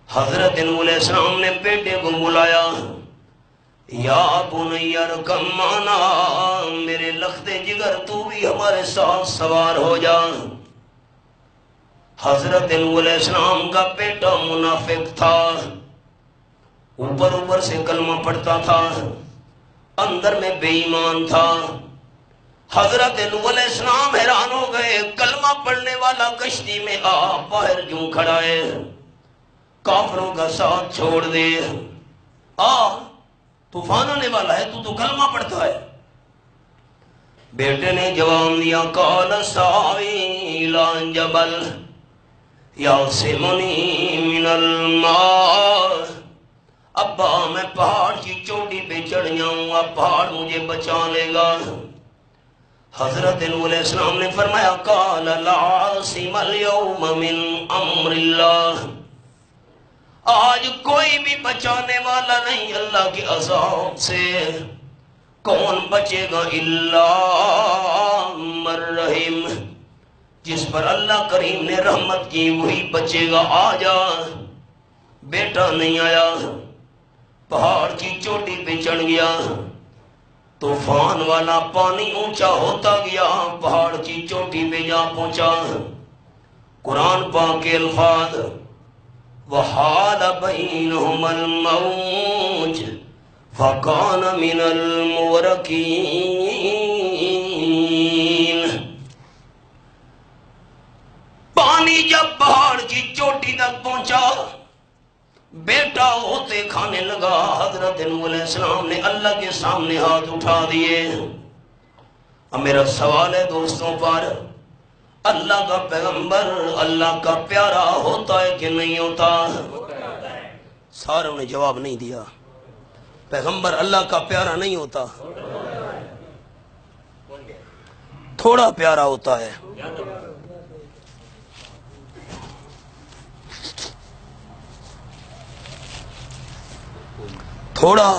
حضرت نوح علیہ السلام نے بیٹے کو بلایا، یا بنی ارکب معنا، میرے لخت جگر تو بھی ہمارے ساتھ سوار ہو جا۔ حضرت نوح علیہ السلام کا بیٹا منافق تھا، اوپر سے کلمہ پڑھتا تھا، اندر میں بے ایمان تھا۔ حضرت نوح علیہ السلام حیران ہو گئے، کلمہ پڑھنے والا کشتی میں باہر کیوں کھڑا ہے؟ کافروں کا ساتھ چھوڑ دے، طوفان آنے والا ہے، تو کلمہ پڑھتا ہے۔ بیٹے نے جواب دیا قال ساوی الی جبل یعصمنی من الماء، ابا میں پہاڑ کی چوٹی پہ چڑھ جاؤں گا، پہاڑ مجھے بچا لے گا۔ حضرت نوح علیہ السلام نے فرمایا قال لا عاصم اليوم من امر اللہ، آج کوئی بھی بچانے والا نہیں اللہ کے عذاب سے۔ کون بچے گا؟ الا من رحم، جس پر اللہ کریم نے رحمت کی وہی بچے گا۔ آ جا، بیٹا نہیں آیا، پہاڑ کی چوٹی پہ چڑھ گیا، طوفان والا پانی اونچا ہوتا گیا، پہاڑ کی چوٹی پہ جا پہنچا۔ قرآن پاک کے الفاظ وَحَالَ بَيْنَهُمَا الْمَوْجُ فَكَانَ مِنَ الْمُغْرَقِينَ۔ پانی جب پہاڑ کی چوٹی تک پہنچا، بیٹا ہوتے کھانے لگا۔ حضرت نوح علیہ السلام نے اللہ کے سامنے ہاتھ اٹھا دیے۔ اب میرا سوال ہے دوستوں پر، اللہ کا پیغمبر اللہ کا پیارا ہوتا ہے کہ نہیں ہوتا؟ ساروں نے جواب نہیں دیا. پیغمبر اللہ کا پیارا نہیں ہوتا، تھوڑا پیارا ہوتا ہے. تھوڑا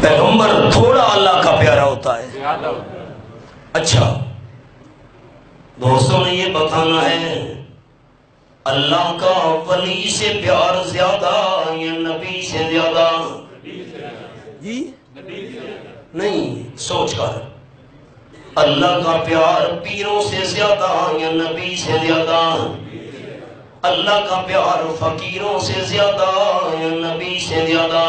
پیغمبر تھوڑا اللہ کا پیارا ہوتا ہے. اچھا دوستوں نے یہ بتانا ہے اللہ کا ولی سے پیار زیادہ یا نبی سے زیادہ؟ جی نہیں، سوچ کر. اللہ کا پیار پیروں سے زیادہ یا نبی سے زیادہ؟ اللہ کا پیار فقیروں سے زیادہ یا نبی سے زیادہ؟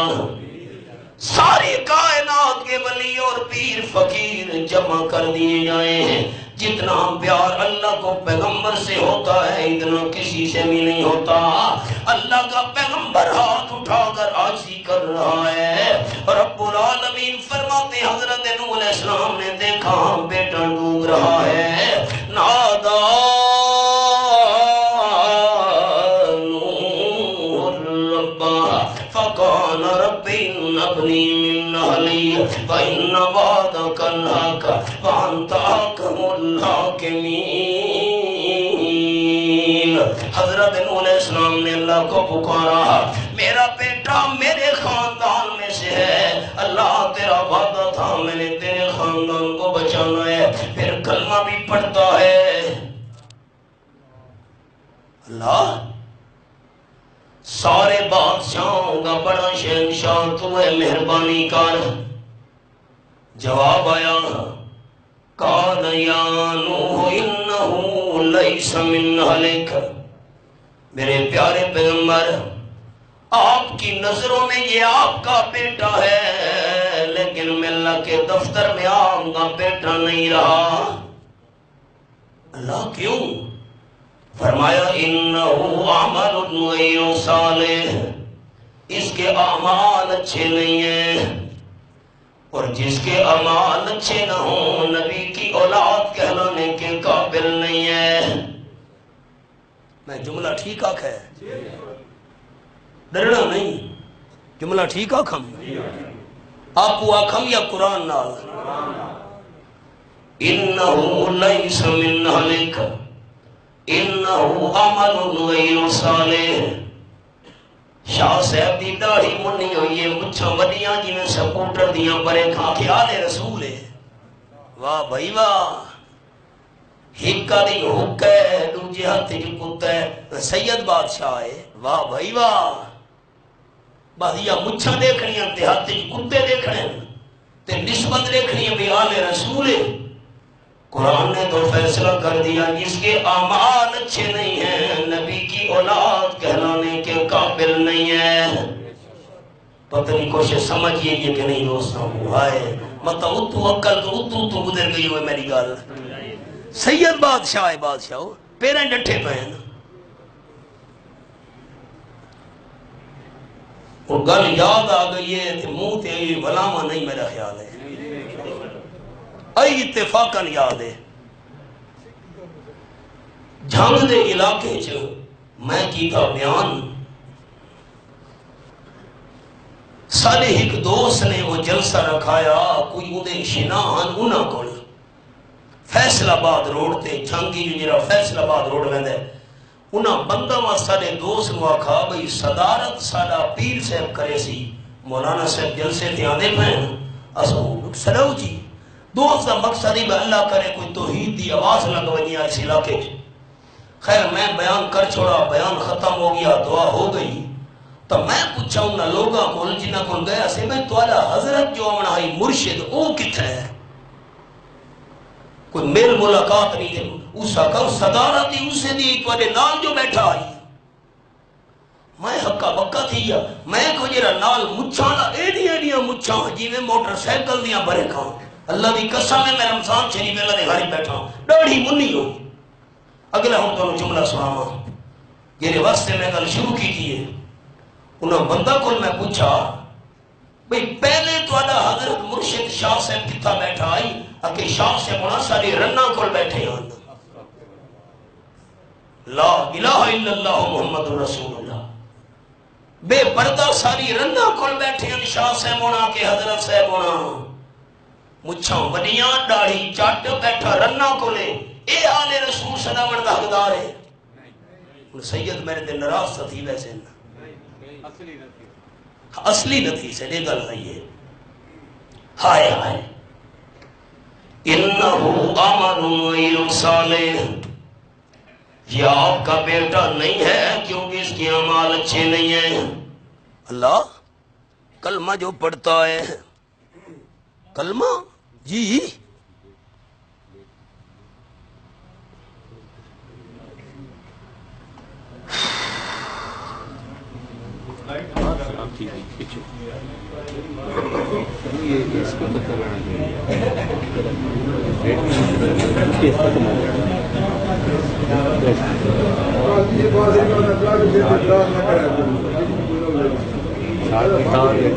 ساری کائنات کے ولی اور پیر فقیر جمع کر دیے جائیں، جتنا پیار اللہ کو پیغمبر سے ہوتا ہے اتنا کسی سے بھی نہیں ہوتا. اللہ کا پیغمبر ہاتھ اٹھا کر عاجزی کر رہا ہے. رب العالمین فرماتے حضرت نوح علیہ السلام نے دیکھا بیٹا ڈوب رہا ہے. نادا فقال رب ابنی من اہلی فإن وعدک الحق وانت احکم الحاکمین. حضرت نوح علیہ السلام نے اللہ کو پکارا، میرا بیٹا میرے خاندان میں سے ہے، اللہ تیرا وعدہ تھا میں نے تیرے خاندان کو بچانا ہے. پھر کلمہ بھی پڑھتا ہے، اللہ سارے بادشاہوں کا بڑا شہنشاہ تو ہے، مہربانی کر. جواب آیا قال یا نوح انہ لیس من اہلک. میرے پیارے پیغمبر آپ کی نظروں میں یہ آپ کا بیٹا ہے، لیکن میں اللہ کے دفتر میں آپ کا بیٹا نہیں رہا. اللہ کیوں؟ فرمایا انہو عمل غیر صالح، اس کے اعمال اچھے نہیں ہیں، اور جس کے اعمال اچھے نہ ہوں نبی کی اولاد کہلانے کے قابل نہیں ہے. میں جملہ ٹھیک آکھ ہے، ڈرنا نہیں، جملہ ٹھیک آکھم آپ کو آکھم یا قرآن نال؟ انہو لیس من اہلک انہو عمل غیر صالح. شاہ صاحب دی داڑھی منی ہوئی ہے، مچھاں وڈیاں جی میں سپورٹر دیاں پرے کھا کے آلے رسول ہے. واہ بھائی واہ، ہکا دی حک ہے دوجے ہاتھ جو کتا ہے، سید بادشاہ ہے. واہ بھائی واہ، بس یہ مچھاں دیکھنیاں تے ہاتھ جو کتے دیکھنے تے نسبت دیکھنی بھی آلے رسول ہے. قرآن نے تو فیصلہ کر دیا جس کے اعمال اچھے نہیں ہیں نبی کی اولاد کہلانے کے قابل نہیں ہے. پتہ نہیں کوشش سمجھئے یہ کہ نہیں دوستوں ہائے مطلب اتو عقل تو گزر گئی ہوئے میری گال. سید بادشاہ بادشاہ پیریں ڈٹھے پہن اور گل یاد آ گئی ہے کہ منہ تے ولاما نہیں میرا خیال ہے، اتفاقاً یاد ہے. جھنگ دے علاقے چ میں کیتا بیان، سارے ایک دوست نے وہ جلسہ رکھایا، کوئی اندے شنان انہاں کول فیصل آباد روڈ تے جھنگی جو جرا فیصل آباد روڈ میں دے انہاں بندہ وا سارے دوست نو آکھا بھئی صدارت ساڈا پیر صاحب کرے سی، مولانا صاحب جلسے تے آندے پئے اسو سڑو جی دوست کا مقصد ہی اللہ کرے کوئی توحید دی آواز لگ ونیا اس علاقے چ۔ خیر میں بیان کر چھوڑا، بیان ختم ہو گیا، دعا ہو گئی، تو میں پوچھا انہاں لوگاں کو جنہاں کو گیا سے میں توالا حضرت جو آمنا ہے مرشد او کتھے ہے؟ کوئی میل ملاقات نہیں تھی، اس کا صدارت ہی اسے دی توڑے نال جو بیٹھا آئی، میں حقا بکا تھی یا میں کو جرا نال مچھانا ایڈیاں مچھاں جی میں موٹر سائیکل دیاں برے کھاؤں، اللہ بھی قسم ہے میں رمضان شریف اللہ دے گھر بیٹھا ہوں ڈاڑھی منی ہوں۔ اگلا ہوں تو جملہ سناما جیرے واسطے میں گل شروع کی ہے، انہوں بندہ کو میں پوچھا بھئی پہلے تو اللہ حضرت مرشد شاہ صاحب کتا بیٹھا آئی اکے شاہ صاحب ہونا ساری رنہ کول بیٹھے ہیں، لا الہ الا اللہ محمد رسول اللہ، بے پردہ ساری رنہ کول بیٹھے ہیں، شاہ صاحب ہونا کہ حضرت صاحب ہونا مچھاں بڑیاں ڈاڑھی چاٹ بیٹھا رنہ کولے، اے آل رسول صلی اللہ علیہ وسلم دا حقدار ہے۔ سید میرے دن نراز تھا تھی ویسے اصلی نتھی سے لے گل رہی ہے، ہائے ہائے انہو آمن غیر صالح، یہ آپ کا بیٹا نہیں ہے کیونکہ اس کی اعمال اچھے نہیں ہیں۔ اللہ کلمہ جو پڑھتا ہے، کلمہ جی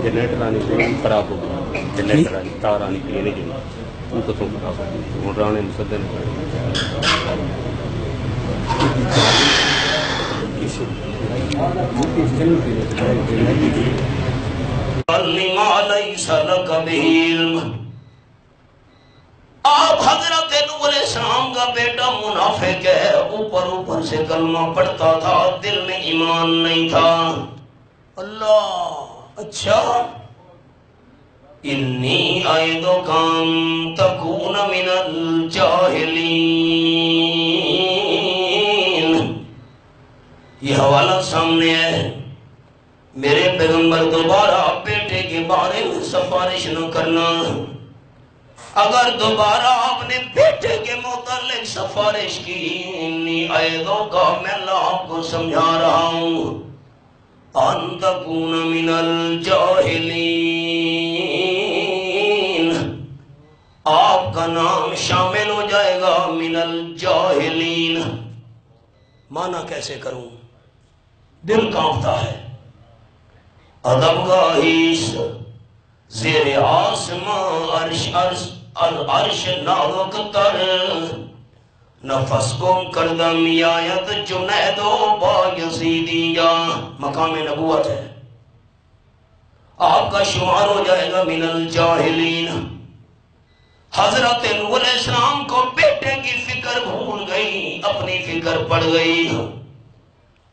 جنریٹر آنے کے لیے خراب ہو گیا، جنریٹر آنے تار آنے کے لیے نہیں جنی ان کو تو خراب ہو گیا، وہ رانے مصدر آپ حضرت نوح علیہ السلام کا بیٹا منافق ہے، اوپر سے کلمہ پڑھتا تھا، دل میں ایمان نہیں تھا۔ اللہ اچھا انی اعدکم تکون من الجاہلین، یہ حوالہ سامنے ہے، میرے پیغمبر دوبارہ بیٹے کے بارے میں سفارش نہ کرنا، اگر دوبارہ آپ نے بیٹے کے متعلق سفارش کی انی اعدکا میں اللہ آپ کو سمجھا رہا ہوں ان تکون من الجاہلین، آپ کا نام شامل ہو جائے گا من الجاہلین۔ معنی کیسے کروں؟ دل کانپتا ہے، ادب گاہیس زیر آسمان عرش نازک تر، نفس گم کردم آیت جنید و بایزیدی جا، مقام نبوت ہے، آپ کا شمار ہو جائے گا من الجاہلین۔ حضرت نوح علیہ السلام کو بیٹے کی فکر بھول گئی، اپنی فکر پڑ گئی،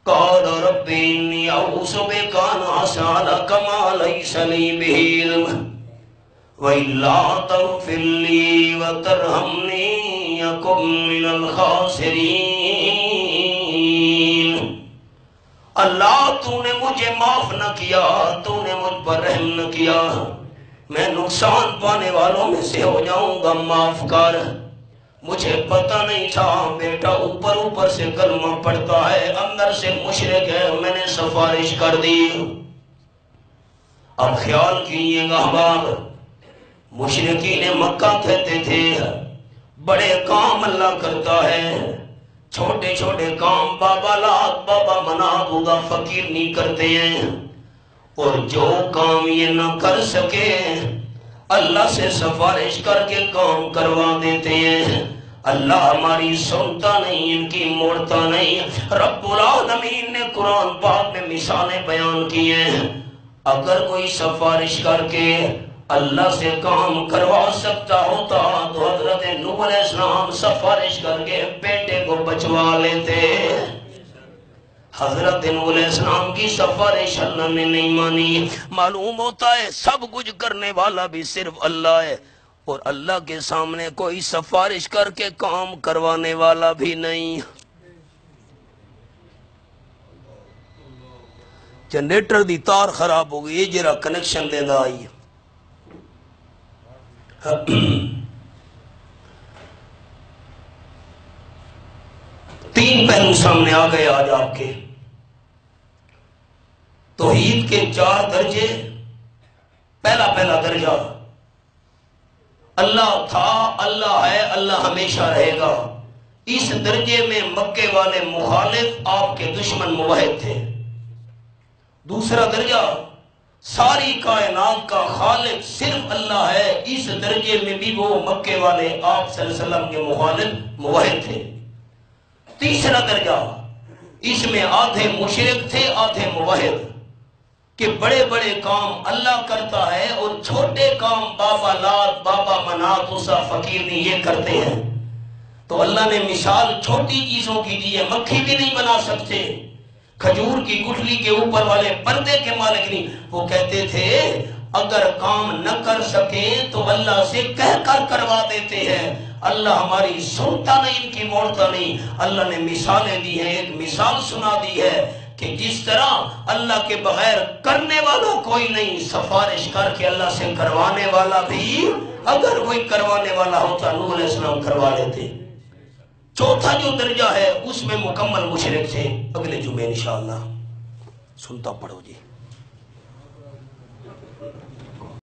قال رب انی اعوذ بک ان اسألک ما لیس لی بہ علم وَإِلَّا تَغْفِرْ لِي وَتَرْحَمْنِي أَكُن مِّنَ الْخَاسِرِينَ۔ اللہ تو نے مجھے معاف نہ کیا، تو نے مجھ پر رحم نہ کیا، میں نقصان پانے والوں میں سے ہو جاؤں گا، معاف کر۔ مجھے پتہ نہیں تھا بیٹا اوپر سے کلمہ پڑھتا ہے، اندر سے مشرک ہے، میں نے سفارش کر دی۔ اب خیال کیجئے گا احباب، مشرکین مکہ کہتے تھے بڑے کام اللہ کرتا ہے، چھوٹے چھوٹے کام بابا لات بابا منات ہوگا فقیر نہیں کرتے ہیں، اور جو کام یہ نہ کر سکے اللہ سے سفارش کر کے کام کروا دیتے ہیں۔ اللہ ہماری سنتا نہیں، ان کی موڑتا نہیں۔ رب العالمین نے قرآن پاک میں مثالیں بیان کی ہیں، اگر کوئی سفارش کر کے اللہ سے کام کروا سکتا ہوتا تو حضرت نوح علیہ السلام سفارش کر کے بیٹے کو بچوا لیتے۔ حضرت نوح علیہ السلام کی سفارش اللہ نے نہیں مانی۔ معلوم ہوتا ہے سب کچھ کرنے والا بھی صرف اللہ ہے، اور اللہ کے سامنے کوئی سفارش کر کے کام کروانے والا بھی نہیں۔ جنریٹر دی تار خراب ہو گئی، جرا کنیکشن دے دا آئی۔ تین پہلو سامنے آ گئے آج آپ کے۔ توحید کے 4 درجے۔ پہلا درجہ اللہ تھا، اللہ ہے، اللہ ہمیشہ رہے گا۔ اس درجے میں مکے والے مخالف آپ کے دشمن موحد تھے۔ دوسرا درجہ ساری کائنات کا خالق صرف اللہ ہے، اس درجے میں بھی وہ مکے والے آپ صلی اللہ علیہ وسلم کے مخالف موحد تھے۔ تیسرا درجہ اس میں آدھے مشرک تھے آدھے موحد، کہ بڑے بڑے کام اللہ کرتا ہے اور چھوٹے کام بابا لات، بابا منات، عزا، فقیر نہیں یہ کرتے ہیں۔ تو اللہ نے مثال چھوٹی چیزوں کی دی ہے، مکھی بھی نہیں بنا سکتے، کھجور کی گٹھلی کے اوپر والے پردے کے مالک نہیں۔ وہ کہتے تھے اگر کام نہ کر سکیں تو اللہ سے کہہ کر کروا دیتے ہیں۔ اللہ ہماری سنتا نہیں، ان کی موڑتا نہیں۔ اللہ نے مثالیں دی ہیں، ایک مثال سنا دی ہے کہ جس طرح اللہ کے بغیر کرنے والا کوئی نہیں، سفارش کر کے اللہ سے کروانے والا بھی اگر کوئی کروانے والا ہوتا نوح علیہ السلام کروا لیتے۔ چوتھا جو درجہ ہے اس میں مکمل مشرک تھے۔ اگلے جمعے انشاءاللہ سنتا پڑھو جی۔